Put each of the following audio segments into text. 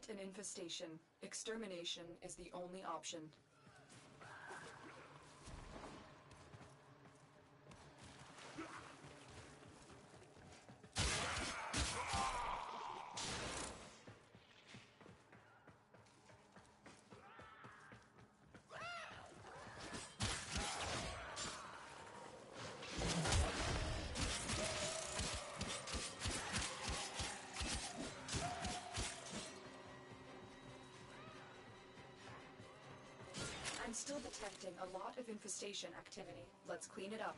met an infestation. Extermination is the only option. I'm still detecting a lot of infestation activity. Let's clean it up.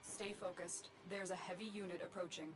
Stay focused. There's a heavy unit approaching.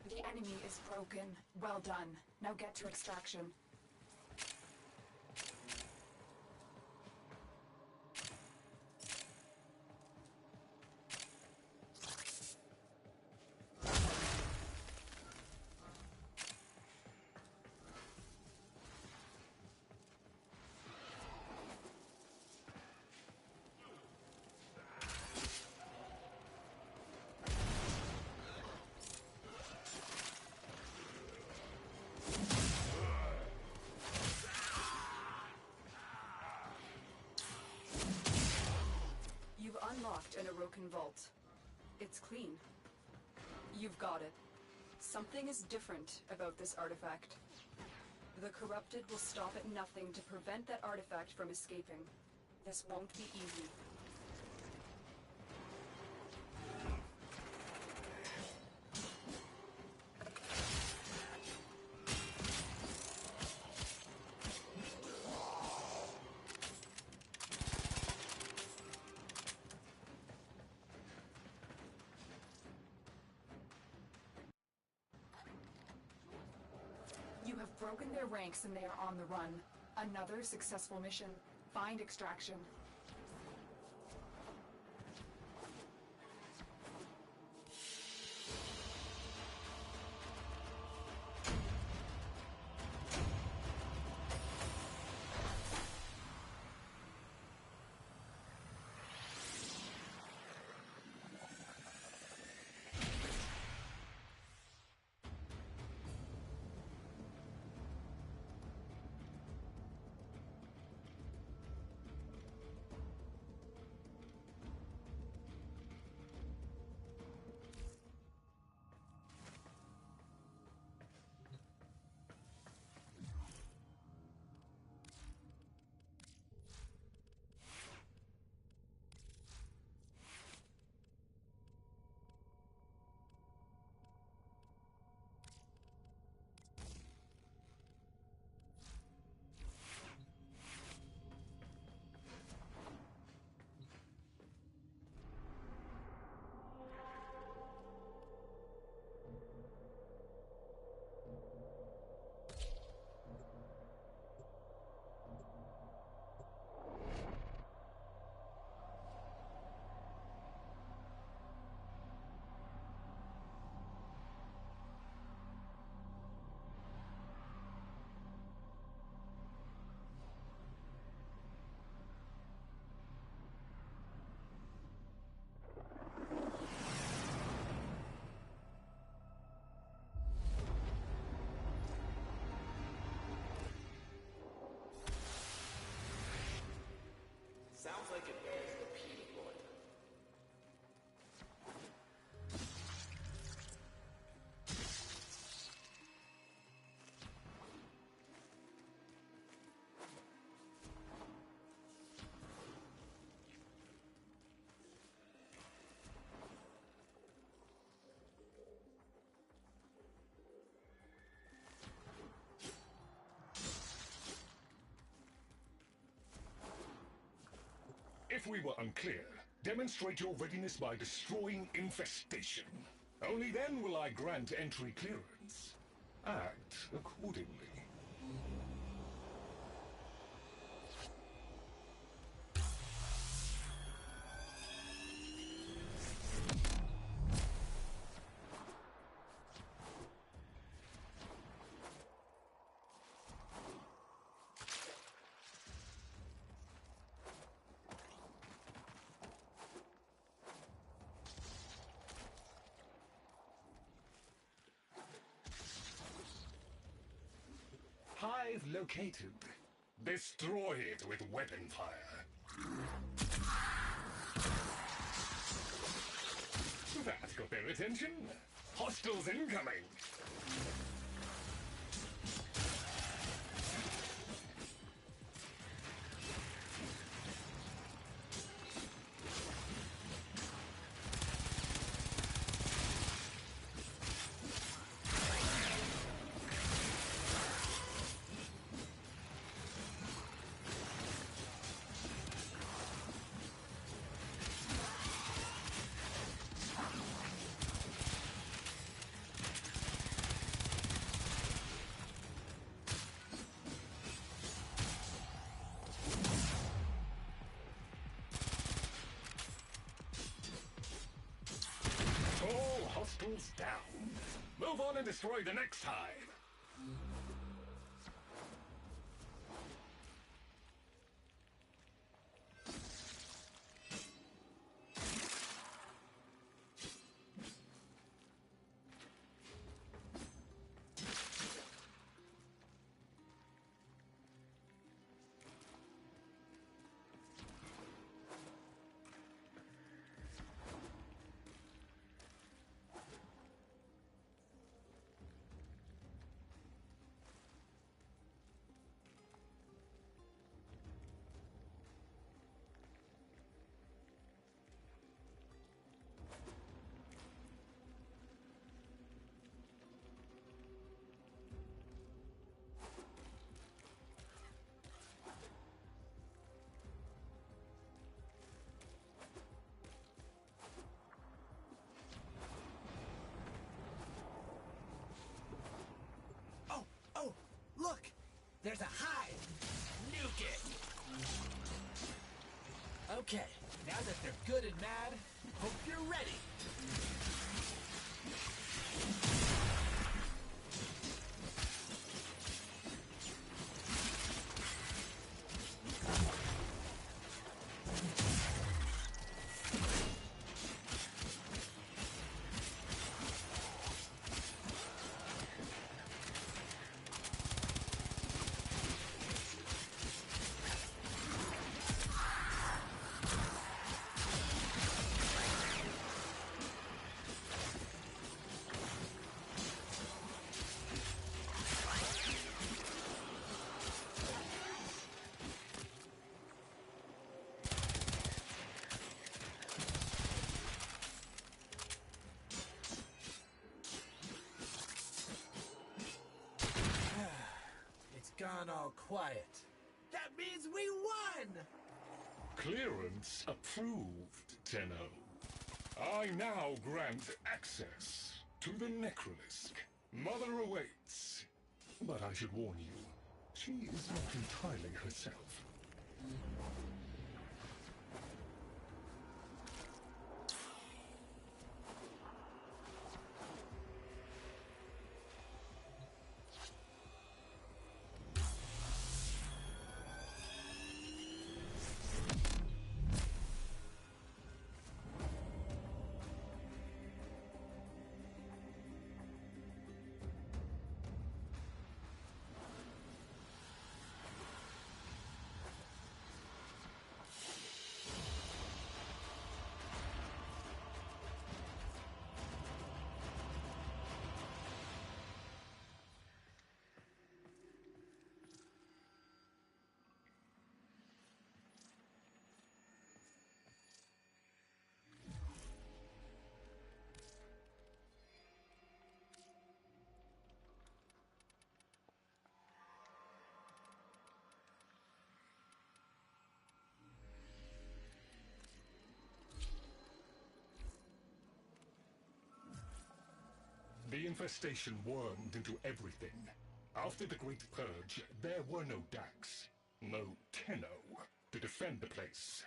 The enemy is broken. Well done. Now get to extraction. You've unlocked an Orokin vault. It's clean. You've got it. Something is different about this artifact. The corrupted will stop at nothing to prevent that artifact from escaping. This won't be easy. You have broken their ranks and they are on the run. Another successful mission. Find extraction. If we were unclear, demonstrate your readiness by destroying infestation. Only then will I grant entry clearance. Act accordingly. Hive located. Destroy it with weapon fire. That got their attention. Hostiles incoming. All hostiles down. Move on and destroy the next hive. Oh, look! There's a hive! Nuke it! Okay, now that they're good and mad, hope you're ready! Gone all quiet. That means we won! Clearance approved, Tenno. I now grant access to the Necrolisk. Mother awaits. But I should warn you, she is not entirely herself. The infestation wormed into everything. After the Great Purge, there were no Dax, no Tenno to defend the place.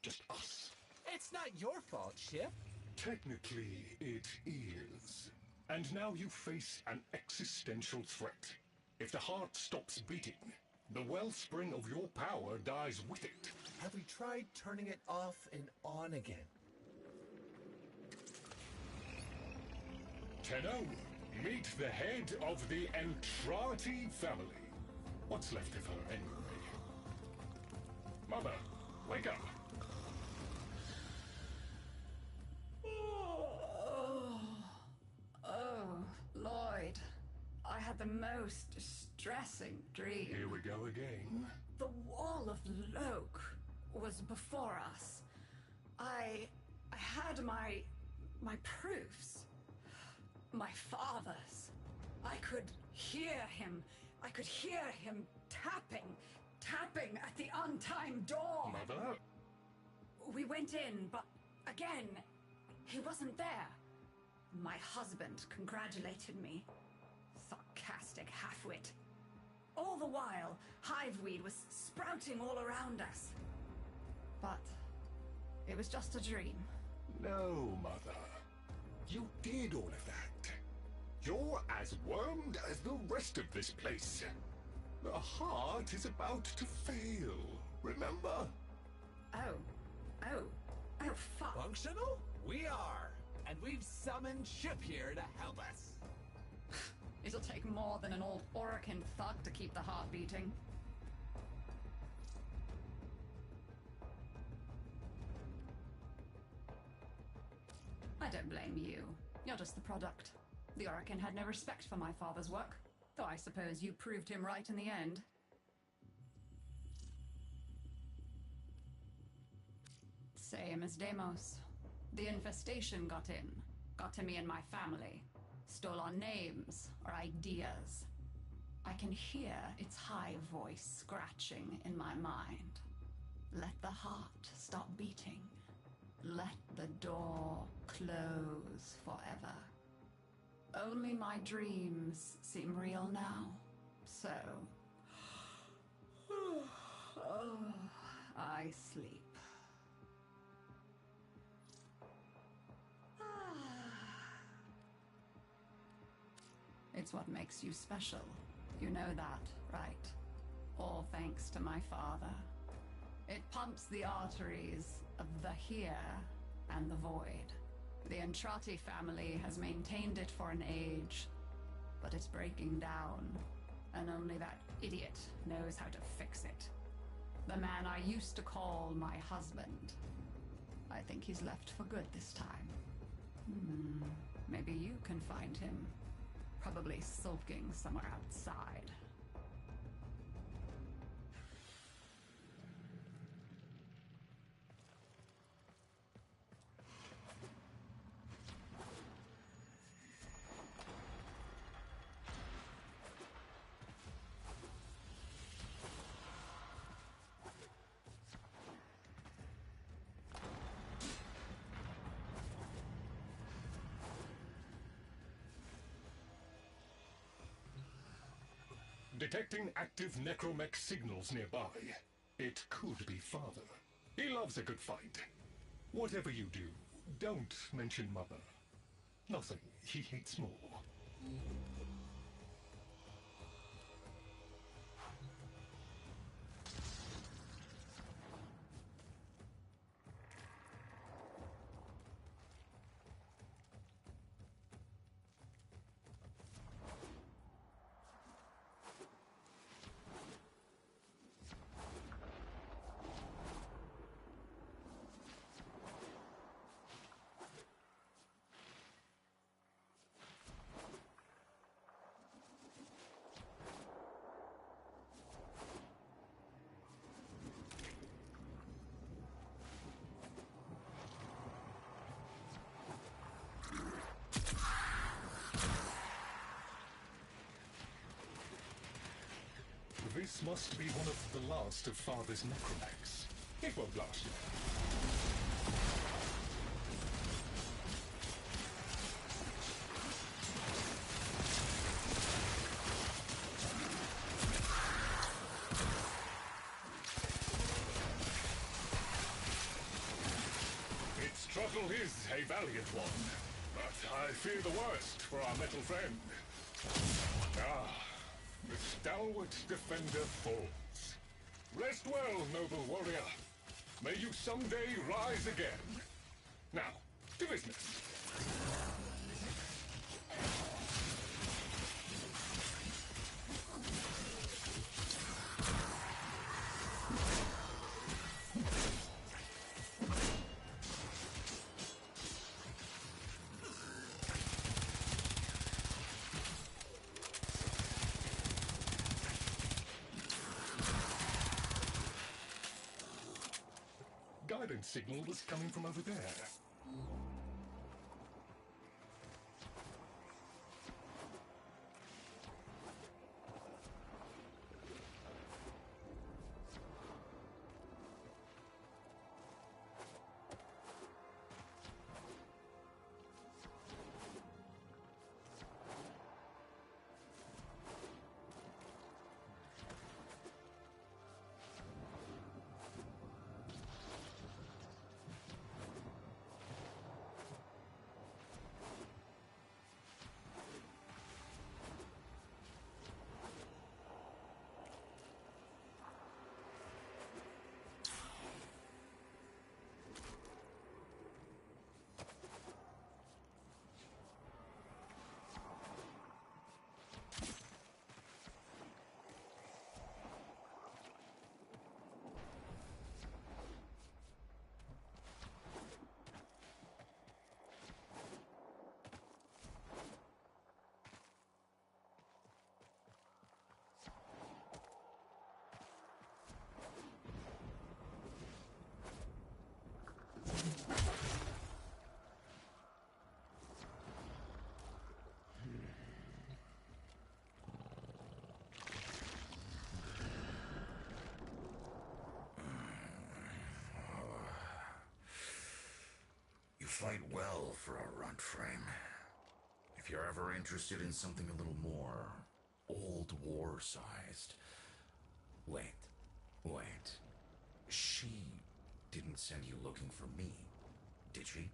Just us. It's not your fault, Ship. Technically, it is. And now you face an existential threat. If the heart stops beating, the wellspring of your power dies with it. Have we tried turning it off and on again? Tenno, meet the head of the Entrati family. What's left of her, anyway? Mother, wake up! Oh, Lloyd. I had the most distressing dream. Here we go again. The wall of Loke was before us. I had my proofs. My father's. I could hear him. I could hear him tapping at the untimed door. Mother? We went in, but again, he wasn't there. My husband congratulated me. Sarcastic halfwit. All the while, hiveweed was sprouting all around us. But it was just a dream. No, Mother. You did all of that. You're as wormed as the rest of this place. The heart is about to fail, remember? Oh, fuck. Functional? We are. And we've summoned Ship here to help us. It'll take more than an old Orokin thug to keep the heart beating. I don't blame you. You're just the product. The Orokin had no respect for my father's work, though I suppose you proved him right in the end. Same as Deimos. The infestation got in. Got to me and my family. Stole our names, our ideas. I can hear its high voice scratching in my mind. Let the heart stop beating. Let the door close forever. Only my dreams seem real now. So... I sleep. It's what makes you special. You know that, right? All thanks to my father. It pumps the arteries of the here and the void. The Entrati family has maintained it for an age, but it's breaking down, and only that idiot knows how to fix it. The man I used to call my husband. I think he's left for good this time. Maybe you can find him. Probably sulking somewhere outside. Detecting active necromech signals nearby. It could be Father. He loves a good fight. Whatever you do, don't mention Mother. Nothing he hates more. This must be one of the last of Father's necromechs. It won't last long. battle is a valiant one, but I fear the worst for our metal friend. Ah, the stalwart defender falls. Rest well, noble warrior. May you someday rise again. Now, to business. Guidance signal was coming from over there. Fight well for a runt frame. If you're ever interested in something a little more old war-sized. Wait. She didn't send you looking for me, did she?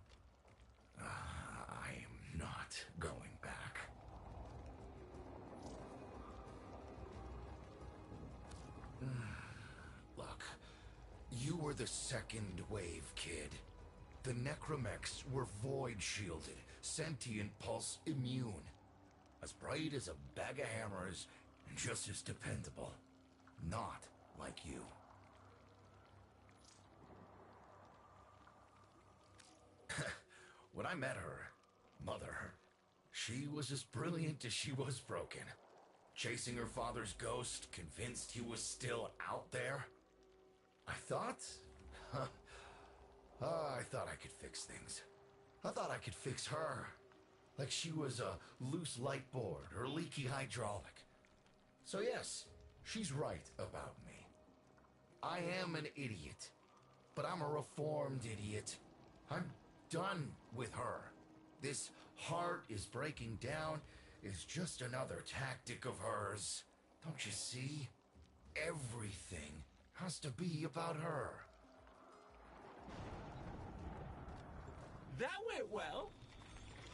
I am not going back. Look, you were the second wave, kid. The Necromechs were void-shielded, sentient pulse immune. As bright as a bag of hammers, and just as dependable. Not like you. When I met her, Mother, she was as brilliant as she was broken. Chasing her father's ghost, convinced he was still out there. I thought I could fix things. I thought I could fix her. Like she was a loose light board or leaky hydraulic. So yes, she's right about me. I am an idiot. But I'm a reformed idiot. I'm done with her. This heart is breaking down is just another tactic of hers. Don't you see? Everything has to be about her. That went well.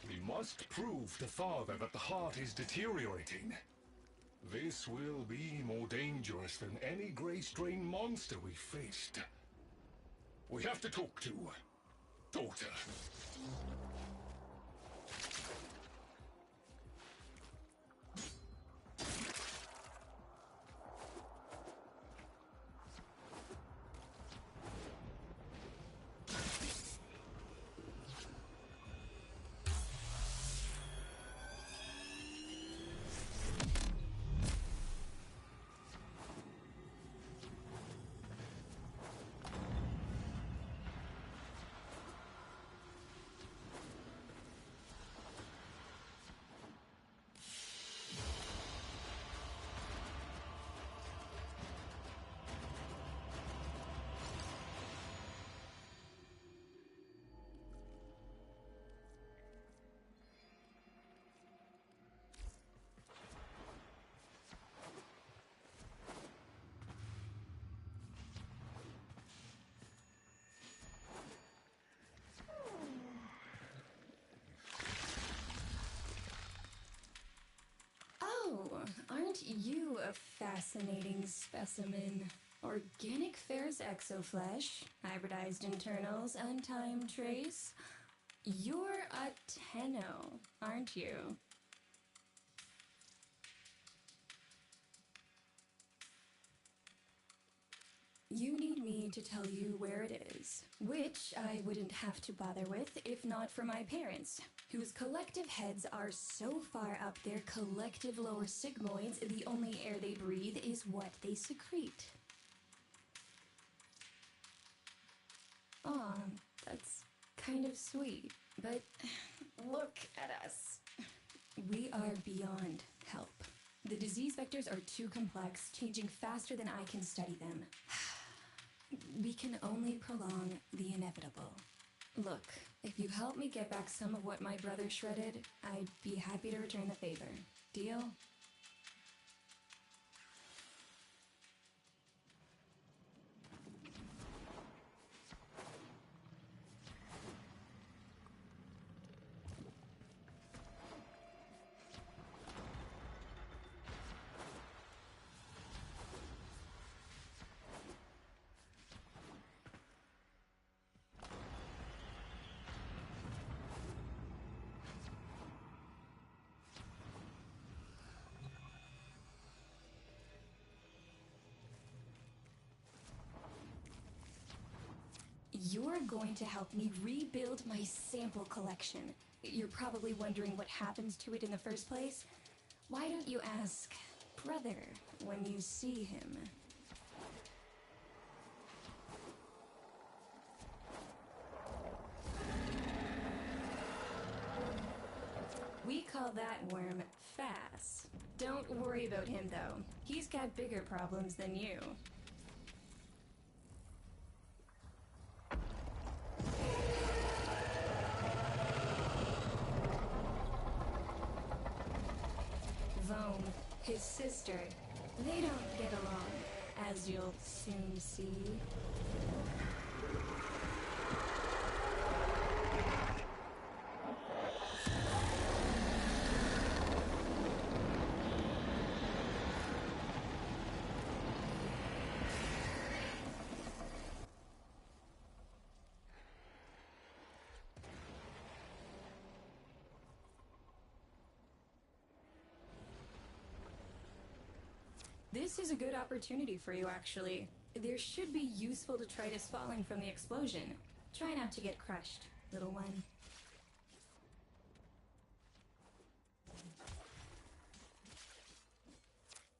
We must prove to Father that the heart is deteriorating. This will be more dangerous than any gray-strain monster we faced. We have to talk to Daughter. fascinating specimen. Organic ferrous exoflesh, hybridized internals, untimed trace. You're a Tenno, aren't you? You need me to tell you where it is, which I wouldn't have to bother with if not for my parents, whose collective heads are so far up their collective lower sigmoids, the only air they breathe is what they secrete. Aw, that's kind of sweet, but look at us. We are beyond help. The disease vectors are too complex, changing faster than I can study them. We can only prolong the inevitable. Look, if you help me get back some of what my brother shredded, I'd be happy to return the favor. Deal? You're going to help me rebuild my sample collection. You're probably wondering what happens to it in the first place. Why don't you ask brother when you see him? We call that worm Fass. Don't worry about him though. He's got bigger problems than you. His sister, they don't get along, as you'll soon see. This is a good opportunity for you, actually. There should be useful detritus falling from the explosion. Try not to get crushed, little one.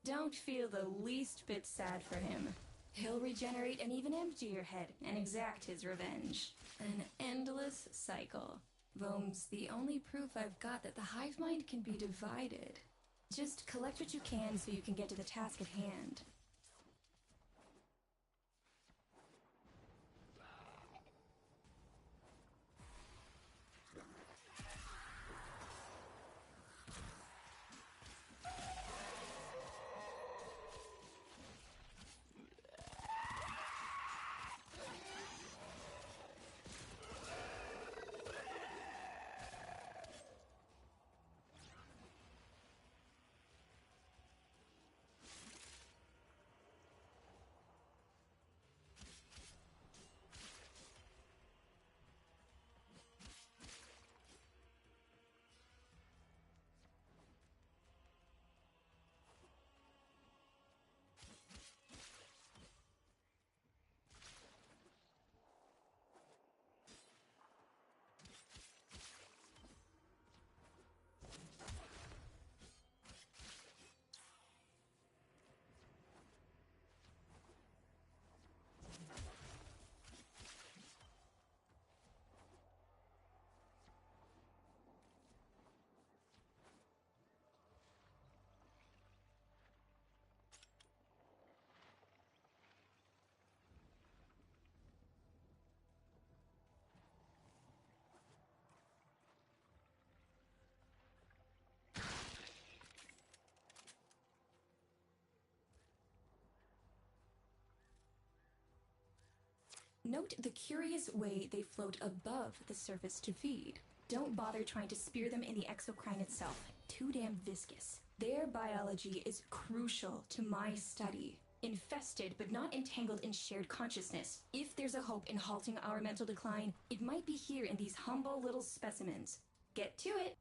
Don't feel the least bit sad for him. He'll regenerate and even empty your head and exact his revenge. An endless cycle. Vome's the only proof I've got that the hive mind can be divided. Just collect what you can so you can get to the task at hand. Note the curious way they float above the surface to feed. Don't bother trying to spear them in the exocrine itself. Too damn viscous. Their biology is crucial to my study. Infested but not entangled in shared consciousness. If there's a hope in halting our mental decline, it might be here in these humble little specimens. Get to it!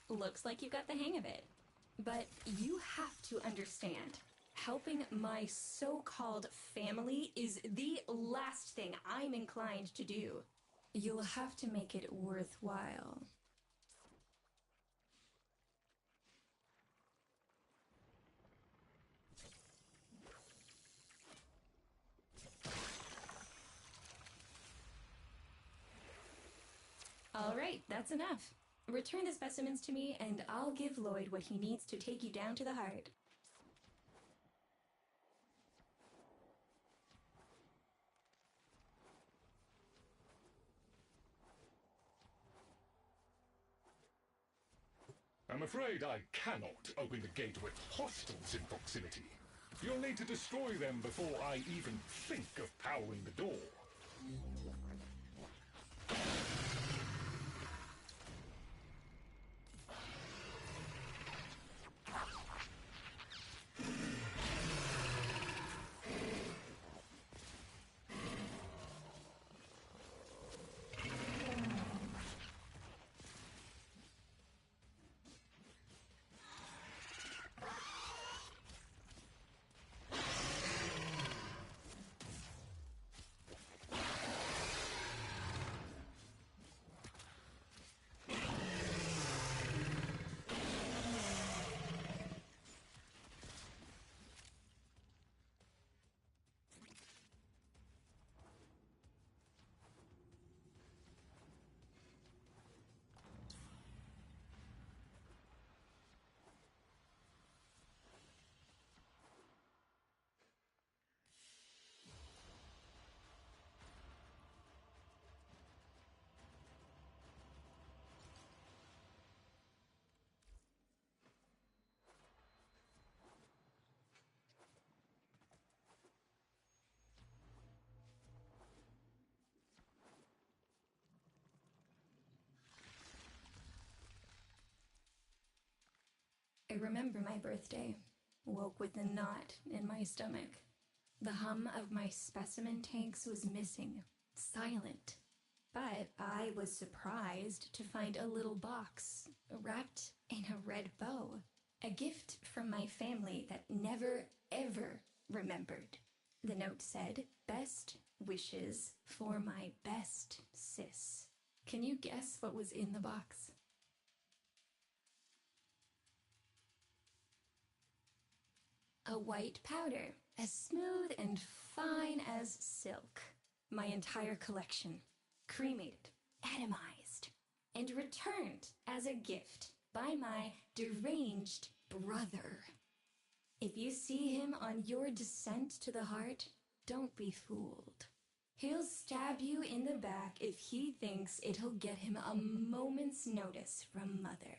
Looks like you got the hang of it. But you have to understand, helping my so-called family is the last thing I'm inclined to do. You'll have to make it worthwhile. All right, that's enough. Return the specimens to me, and I'll give Lloyd what he needs to take you down to the heart. I'm afraid I cannot open the gate with hostiles in proximity. You'll need to destroy them before I even think of powering the door. I remember my birthday. Woke with a knot in my stomach. The hum of my specimen tanks was missing. Silent. But I was surprised to find a little box wrapped in a red bow. A gift from my family that never, ever remembered. The note said, "Best wishes for my best sis." Can you guess what was in the box? A white powder, as smooth and fine as silk. My entire collection, cremated, atomized, and returned as a gift by my deranged brother. If you see him on your descent to the heart, don't be fooled. He'll stab you in the back if he thinks it'll get him a moment's notice from Mother.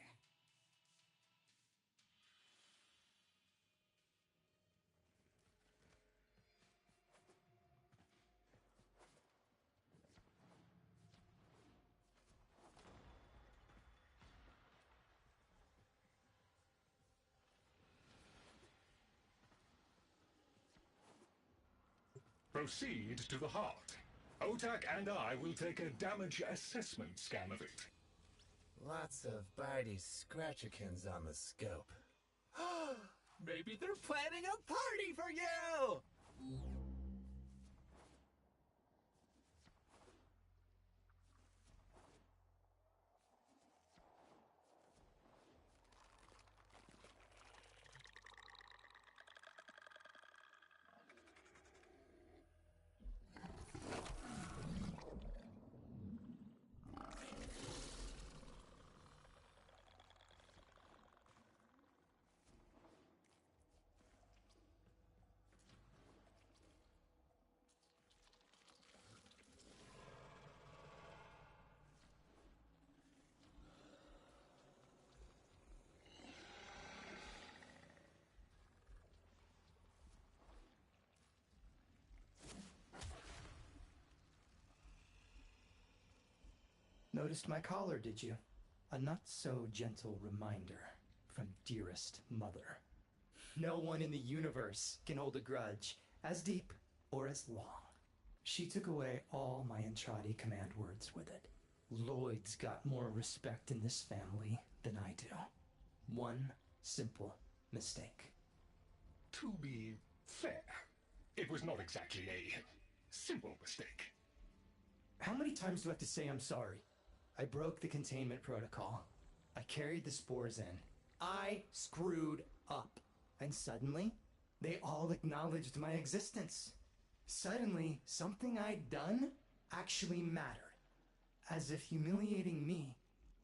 Proceed to the heart. Otak and I will take a damage assessment scan of it. Lots of Barty Scratchikins on the scope. Maybe they're planning a party for you! noticed my collar, did you? A not-so-gentle reminder from dearest mother. No one in the universe can hold a grudge as deep or as long. She took away all my Entradi command words with it. Lloyd's got more respect in this family than I do. One simple mistake. To be fair, it was not exactly a simple mistake. How many times do I have to say I'm sorry? I broke the containment protocol. I carried the spores in. I screwed up. And suddenly, they all acknowledged my existence. Suddenly, something I'd done actually mattered. As if humiliating me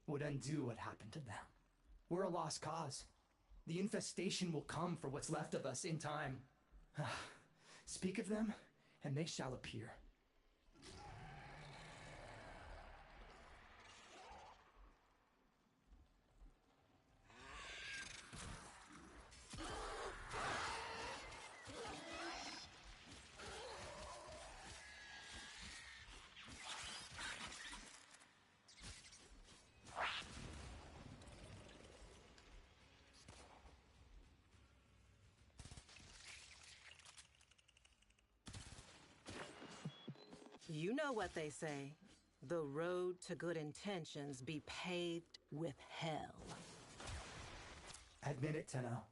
would undo what happened to them. We're a lost cause. The infestation will come for what's left of us in time. Speak of them, and they shall appear. You know what they say. The road to good intentions be paved with hell. Admit it, Tenno.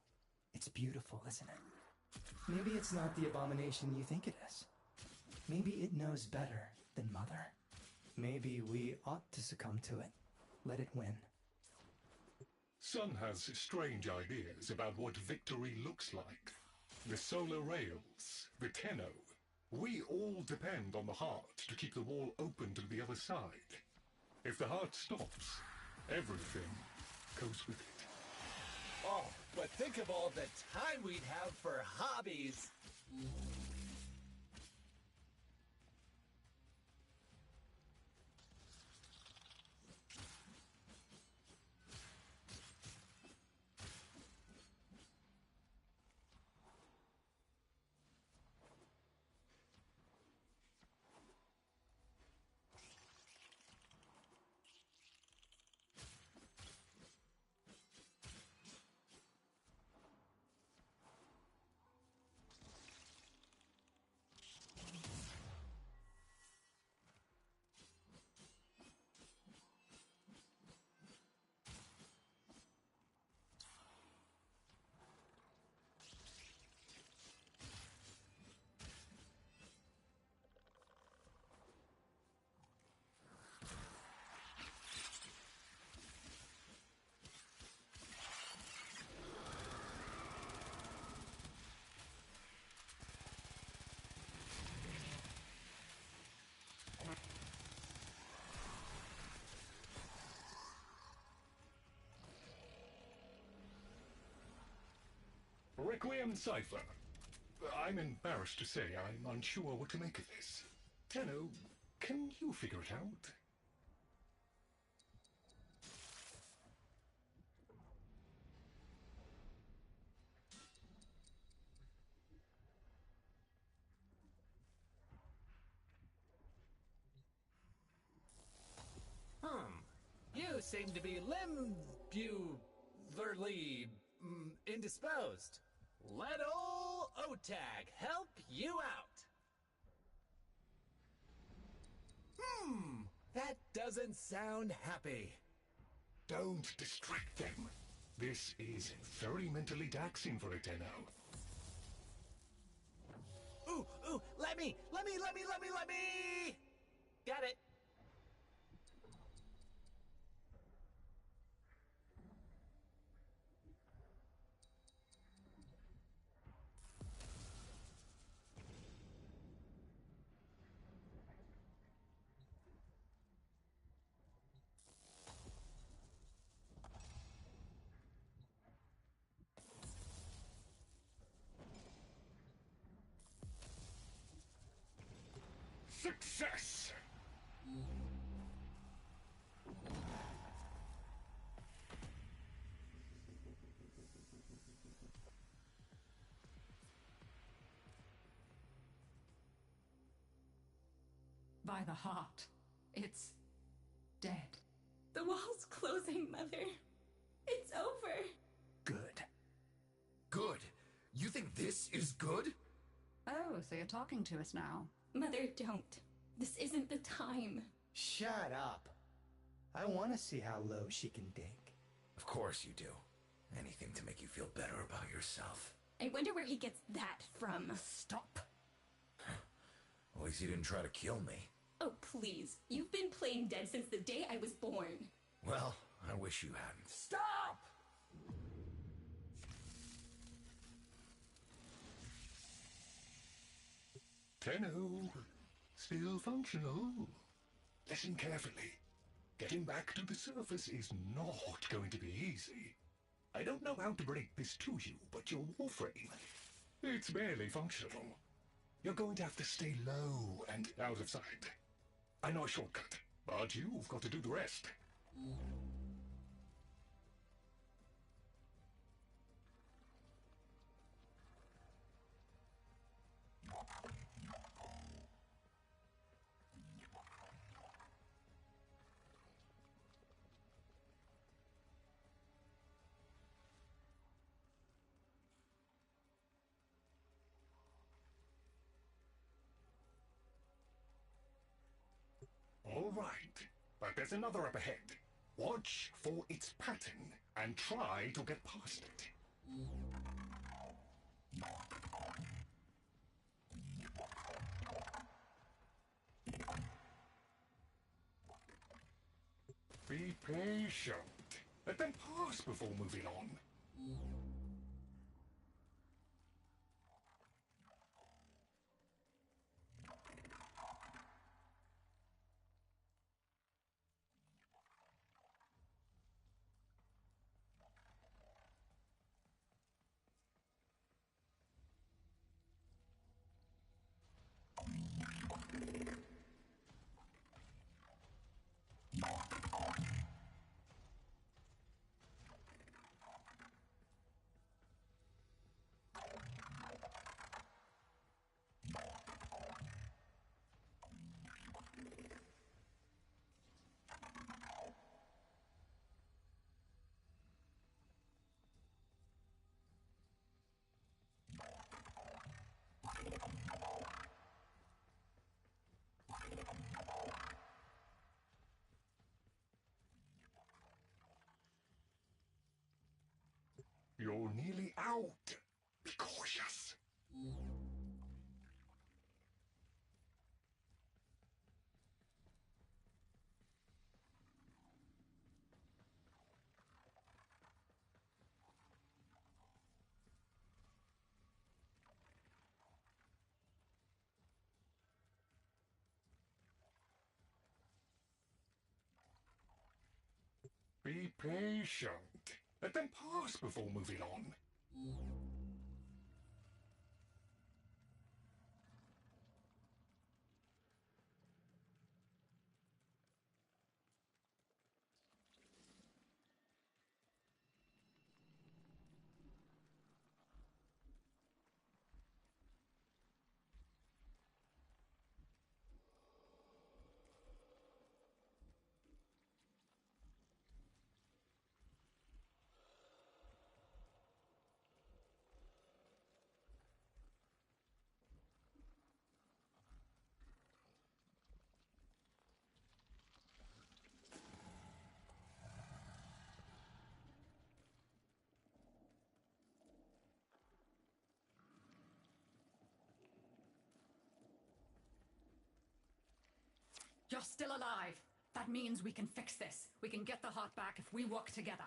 It's beautiful, isn't it? Maybe it's not the abomination you think it is. Maybe it knows better than Mother. Maybe we ought to succumb to it. Let it win. Sun has strange ideas about what victory looks like. The solar rails, the Tenno. We all depend on the heart to keep the wall open to the other side. If the heart stops, everything goes with it. Oh, but think of all the time we'd have for hobbies. Requiem Cipher. I'm embarrassed to say I'm unsure what to make of this. Tenno, can you figure it out? You seem to be indisposed. Let ol' Otag help you out. That doesn't sound happy. Don't distract them. This is very mentally taxing for a Tenno. Ooh, let me! Got it. Success! By the heart, it's dead. The wall's closing, Mother. It's over. Good. Good. You think this is good? Oh, so you're talking to us now. Mother, don't. This isn't the time. Shut up. I want to see how low she can dig. Of course you do. Anything to make you feel better about yourself. I wonder where he gets that from. Stop. At least you didn't try to kill me. Oh, please. You've been playing dead since the day I was born. Well, I wish you hadn't. Stop! Tenno, still functional. Listen carefully. Getting back to the surface is not going to be easy. I don't know how to break this to you, but your Warframe, it's barely functional. You're going to have to stay low and out of sight. I know a shortcut, but you've got to do the rest. All right, but there's another up ahead. Watch for its pattern and try to get past it. Be patient. Let them pass before moving on. You're nearly out. Be cautious. Be patient. Let them pass before moving on. You're still alive. That means we can fix this. We can get the heart back if we work together.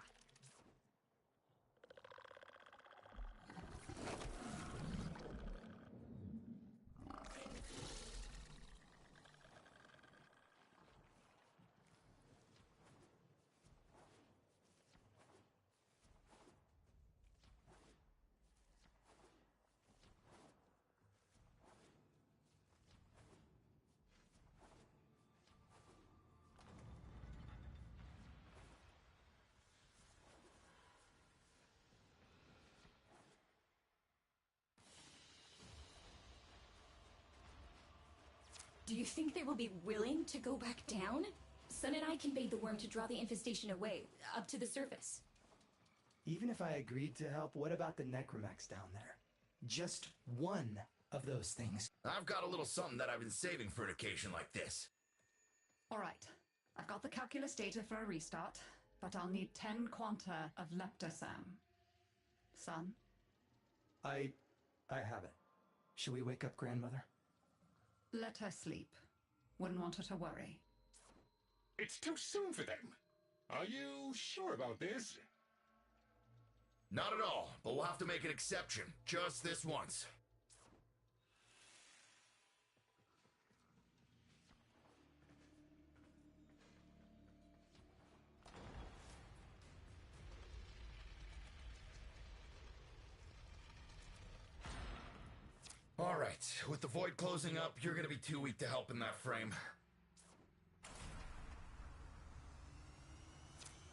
Do you think they will be willing to go back down? Sun and I conveyed the worm to draw the infestation away, up to the surface. Even if I agreed to help, what about the necromechs down there? Just one of those things. I've got a little something that I've been saving for an occasion like this. All right. I've got the calculus data for a restart, but I'll need 10 quanta of leptosam. Son? I have it. Should we wake up grandmother? Let her sleep. Wouldn't want her to worry. It's too soon for them. Are you sure about this? Not at all, but we'll have to make an exception. Just this once. All right, with the void closing up, you're gonna be too weak to help in that frame.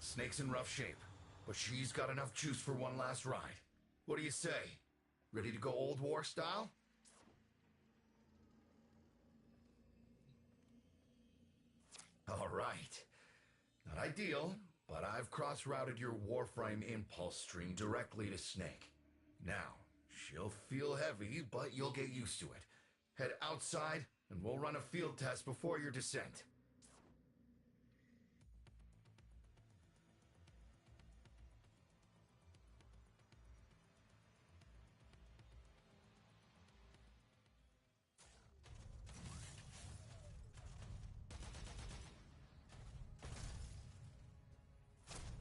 Snake's in rough shape, but she's got enough juice for one last ride. What do you say? Ready to go old war style? All right. Not ideal, but I've cross-routed your Warframe impulse stream directly to Snake. Now, she'll feel heavy, but you'll get used to it. Head outside, and we'll run a field test before your descent.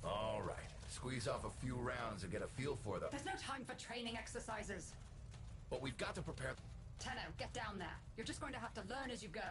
All right. Squeeze off a few rounds and get a feel for them. There's no time for training exercises. But we've got to prepare... Tenno, get down there. You're just going to have to learn as you go.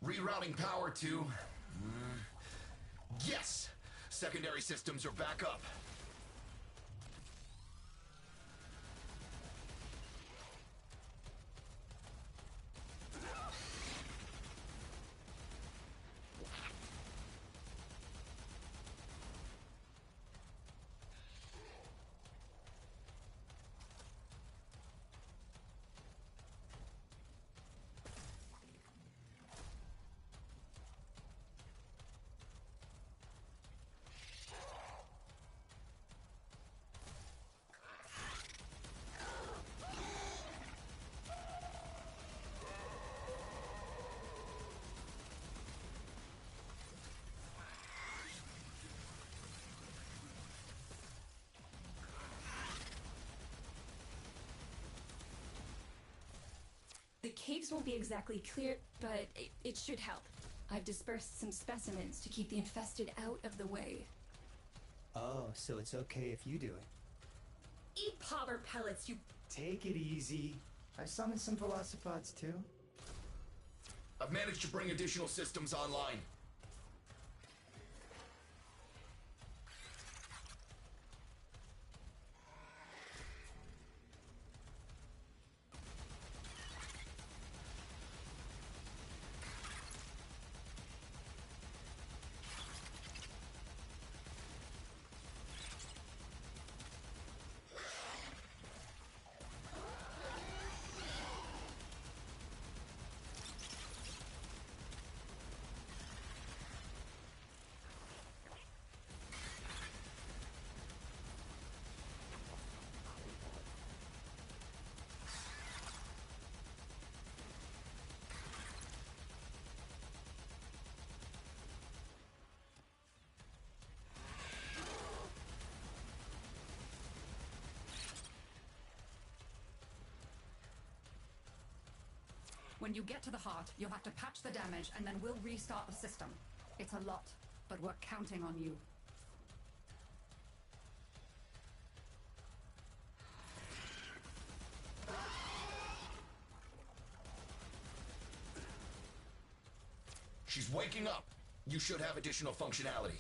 Rerouting power to... Yes! Secondary systems are back up. The caves won't be exactly clear, but it should help. I've dispersed some specimens to keep the infested out of the way. Oh, so it's okay if you do it. Eat powder pellets, you... Take it easy. I summoned some velocipods too. I've managed to bring additional systems online. When you get to the heart, you'll have to patch the damage, and then we'll restart the system. It's a lot, but we're counting on you. She's waking up. You should have additional functionality.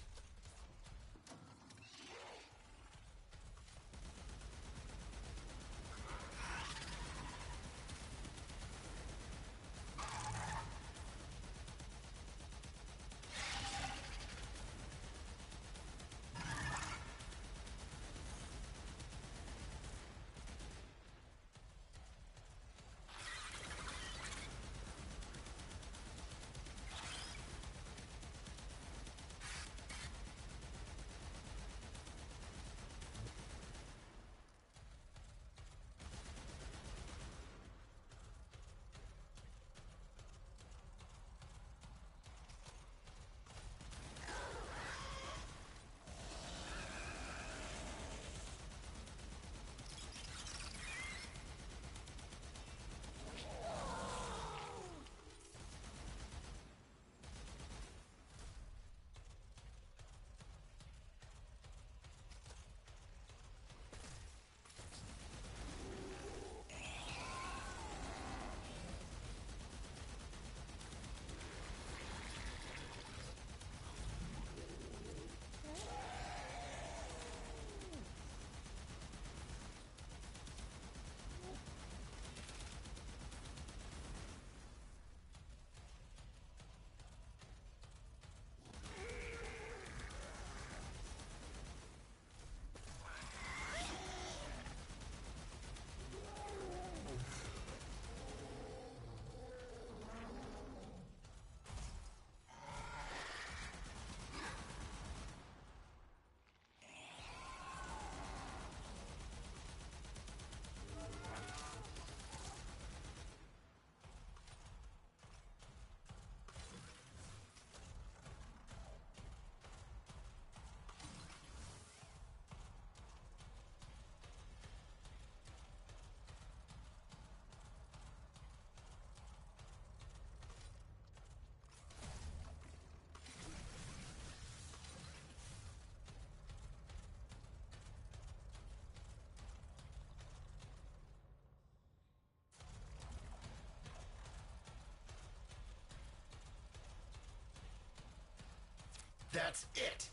That's it!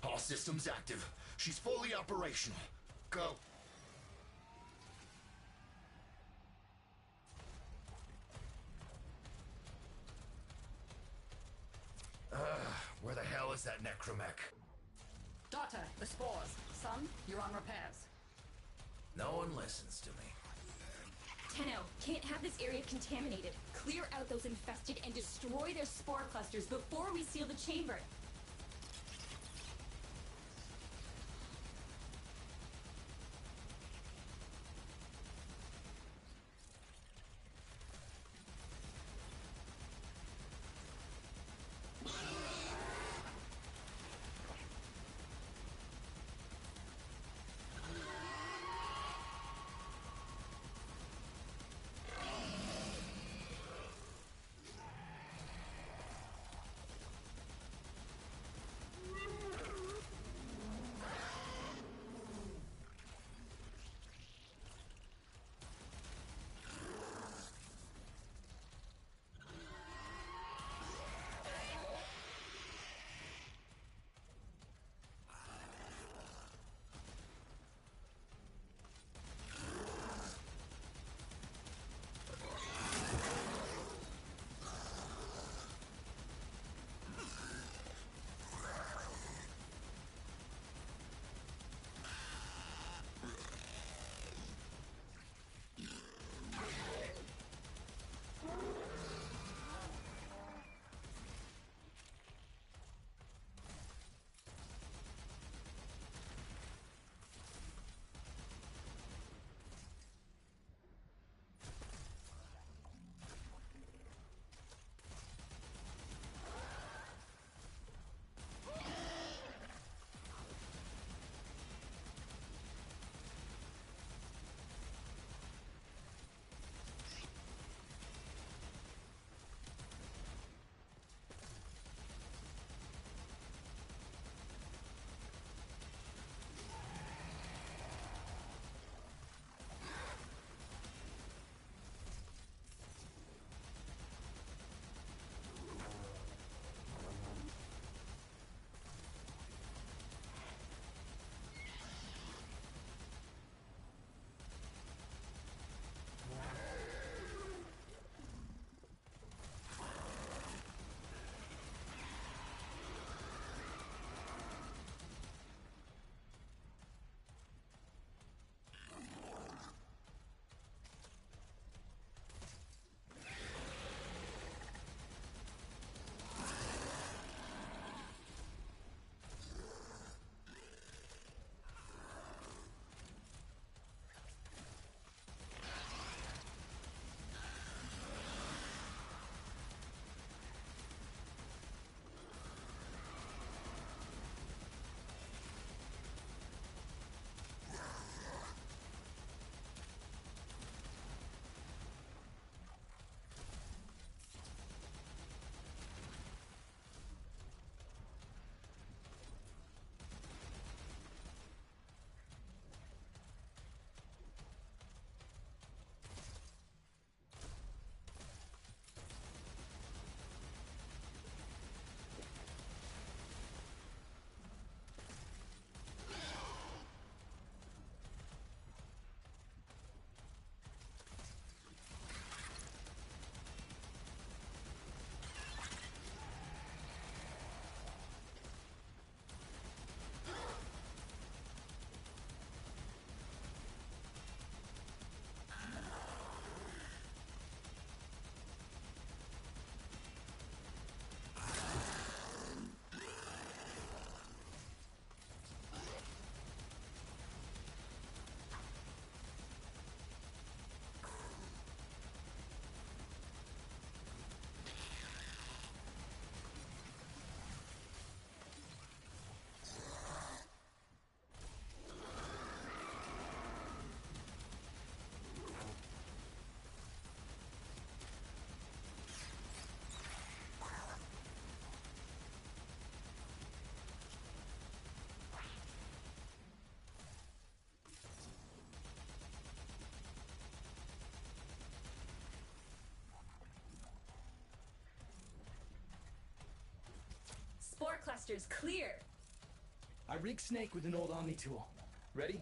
All systems active. She's fully operational. Go. Where the hell is that necromech? Daughter, the spores. Son, you're on repairs. No one listens to me. Tenno, can't have this area contaminated. Clear out those infested and destroy their spore clusters before we seal the chamber. thrusters clear. I rigged Snake with an old Omni tool. Ready?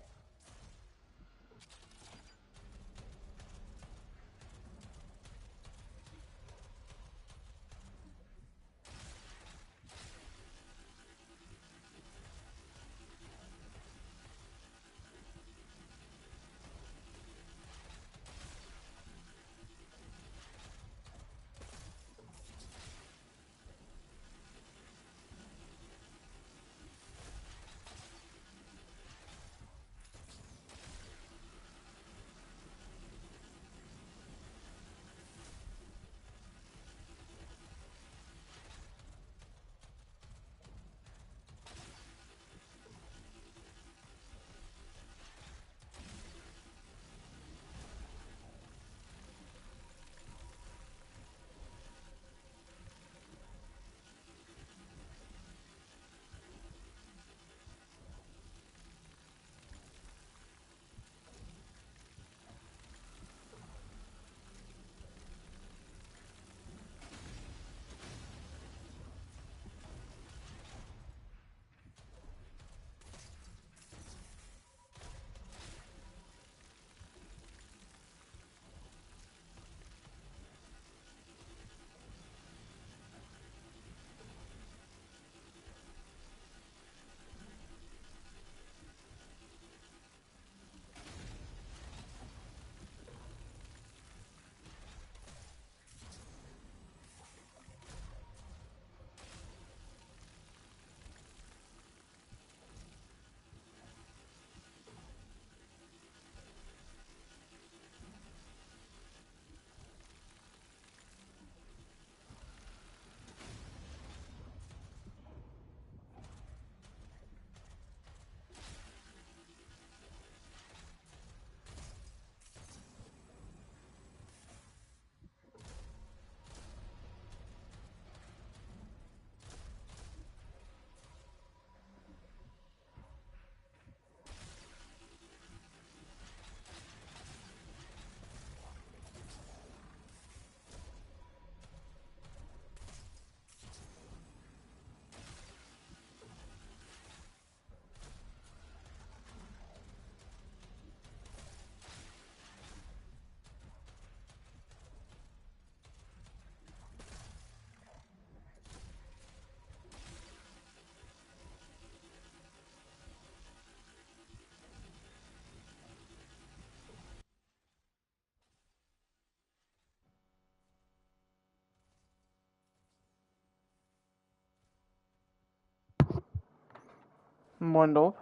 Moin Doof,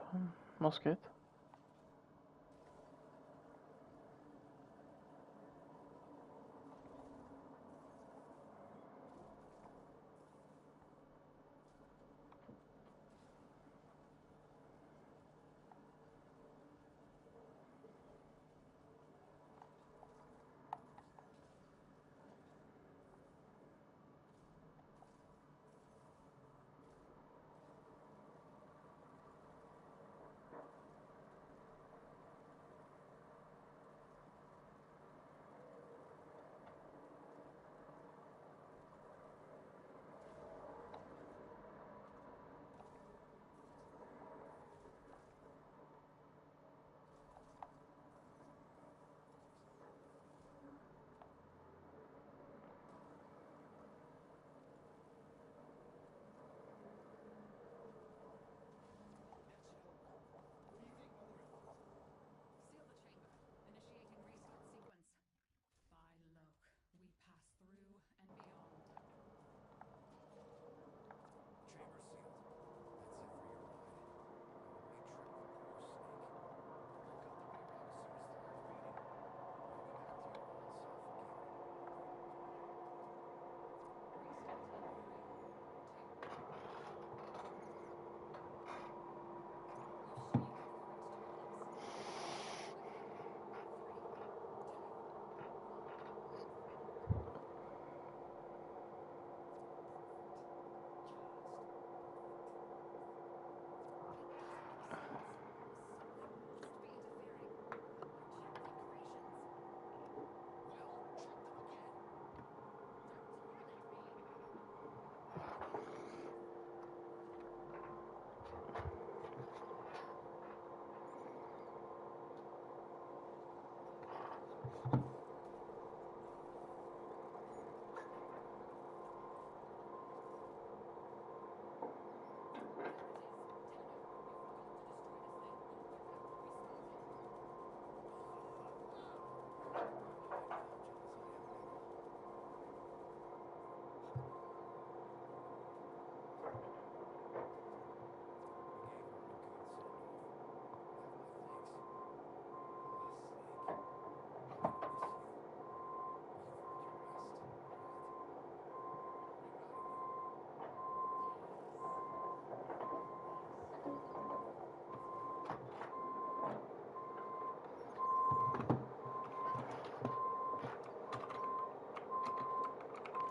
was geht?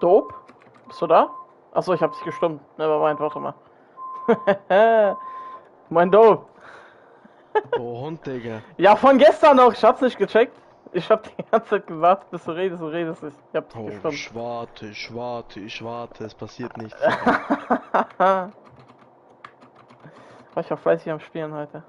Dope? Bist du da? Achso, ich hab dich gestummt. Nevermind, warte mal. Mein Dope. Oh, Hund, Digga. Ja, von gestern noch. Ich hab's nicht gecheckt. Ich hab die ganze Zeit gewartet, bis du redest und redest. Ich hab dich Oh, gestummt. ich warte, es passiert nichts. Ich war fleißig am Spielen heute.